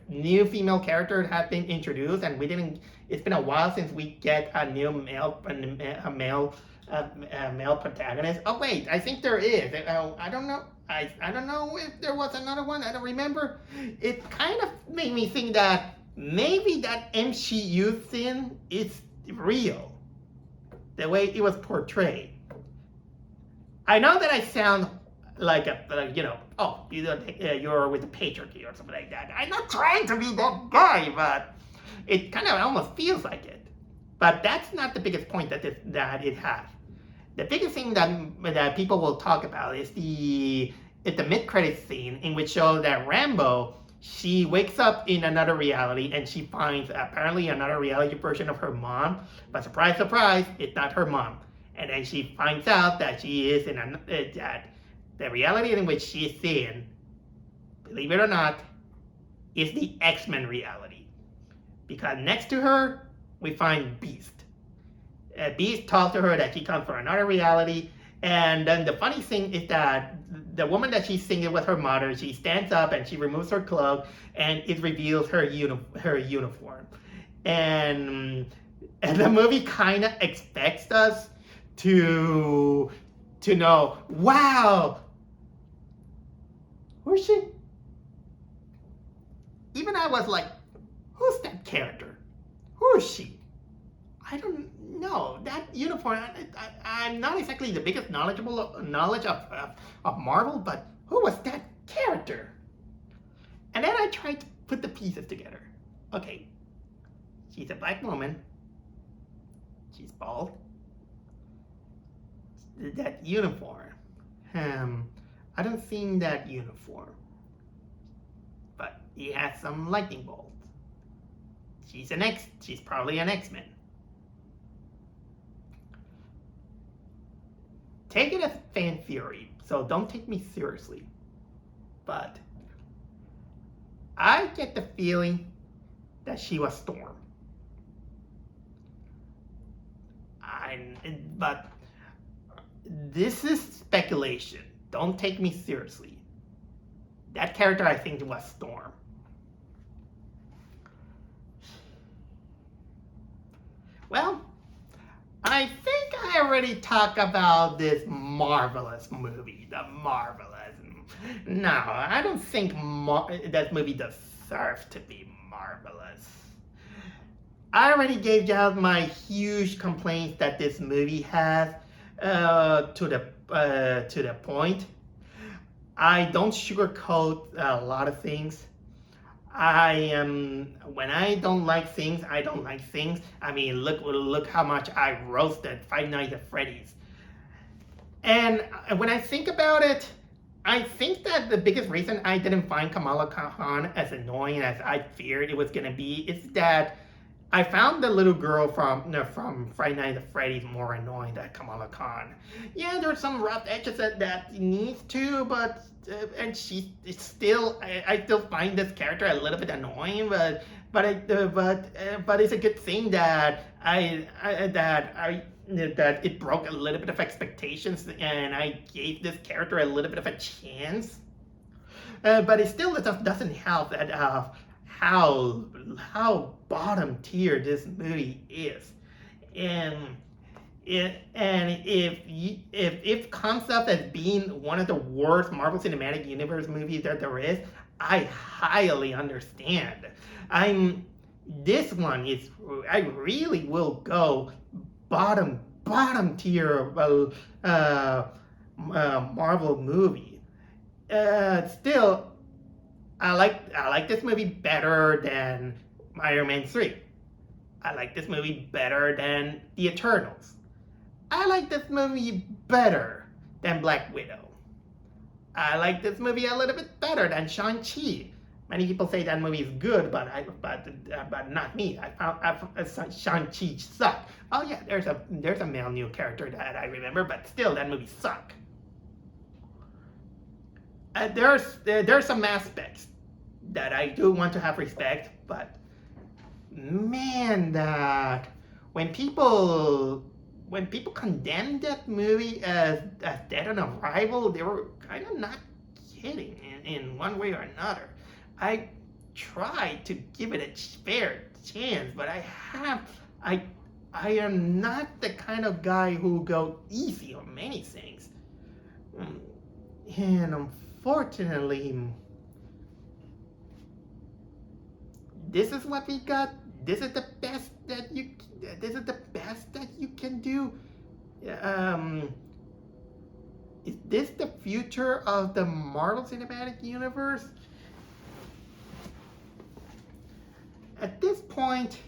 new female characters have been introduced, and it's been a while since we get a new male protagonist. Oh wait, I think there is. I don't know. I don't know if there was another one. I don't remember. It kind of made me think that maybe that MCU thing is real, the way it was portrayed. I know that I sound like oh, you're with the patriarchy or something like that. I'm not trying to be that guy, but it kind of almost feels like it. But that's not the biggest point that it has. The biggest thing that people will talk about is the mid-credits scene in which shows that Rambo, she wakes up in another reality and she finds apparently another reality version of her mom, but surprise, surprise, it's not her mom. And then she finds out that she is in that the reality in which she is in, believe it or not, is the X-Men reality. Because next to her, we find Beast. Beast talks to her that she comes from another reality, and then the funny thing is that the woman that she's singing with her mother, she stands up and she removes her cloak, and it reveals her uniform. And the movie kind of expects us to know, wow, who is she? Even I was like, who's that character? Who is she? I don't know. That uniform, I'm not exactly the biggest knowledge of Marvel, but who was that character? And then I tried to put the pieces together. Okay, she's a black woman. She's bald. That uniform. I don't see that uniform. But he has some lightning bolts. She's probably an X-Men. Take it as fan theory, so don't take me seriously. But I get the feeling that she was Storm. But this is speculation. Don't take me seriously. That character, I think, was Storm. Well, I think I already talked about this marvelous movie, The Marvelous. No, I don't think that movie deserves to be marvelous. I already gave out my huge complaints that this movie has to the point. I don't sugarcoat a lot of things. When I don't like things, I don't like things. I mean, look how much I roasted Five Nights at Freddy's. And when I think about it, I think that the biggest reason I didn't find Kamala Khan as annoying as I feared it was gonna be is that I found the little girl from Friday Night at Freddy's more annoying than Kamala Khan. Yeah, there's some rough edges that needs to, but and she still, I still find this character a little bit annoying, but it's a good thing that that it broke a little bit of expectations, and I gave this character a little bit of a chance. But it still doesn't help that how bottom tier this movie is, and if concept as being one of the worst Marvel Cinematic Universe movies that there is, I highly understand. This one is, I really will go bottom tier Marvel movie. Still, I like this movie better than Iron Man 3. I like this movie better than The Eternals. I like this movie better than Black Widow. I like this movie a little bit better than Shang-Chi. Many people say that movie is good, but not me. I found Shang-Chi sucked. Oh yeah, there's a male new character that I remember, but still, that movie sucked. There's some aspects that I do want to have respect, but man, that when people condemned that movie as Dead on Arrival, they were kind of not kidding in one way or another. I tried to give it a fair chance, but I am not the kind of guy who go easy on many things. And unfortunately, this is what we got. This is the best that you. This is the best that you can do. Um, is this the future of the Marvel Cinematic Universe? At this point,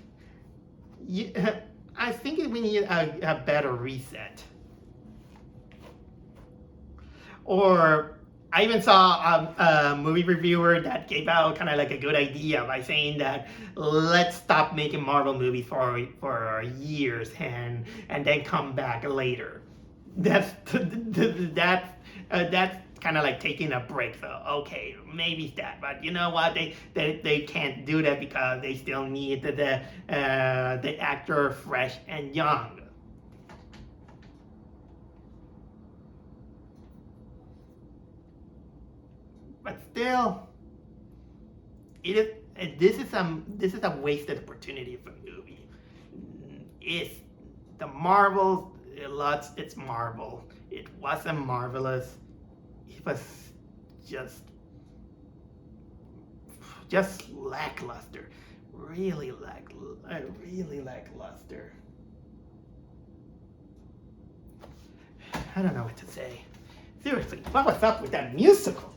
I think we need a better reset. Or I even saw a movie reviewer that gave out kind of like a good idea by saying that let's stop making Marvel movies for years and then come back later. That's kind of like taking a break. So okay, maybe it's that, but you know what? They can't do that because they still need the actor fresh and young. But still, this is a wasted opportunity for the movie. It's the Marvel. It's Marvel. It wasn't marvelous. It was just lackluster. Really lackluster. I don't know what to say. Seriously, what was up with that musical?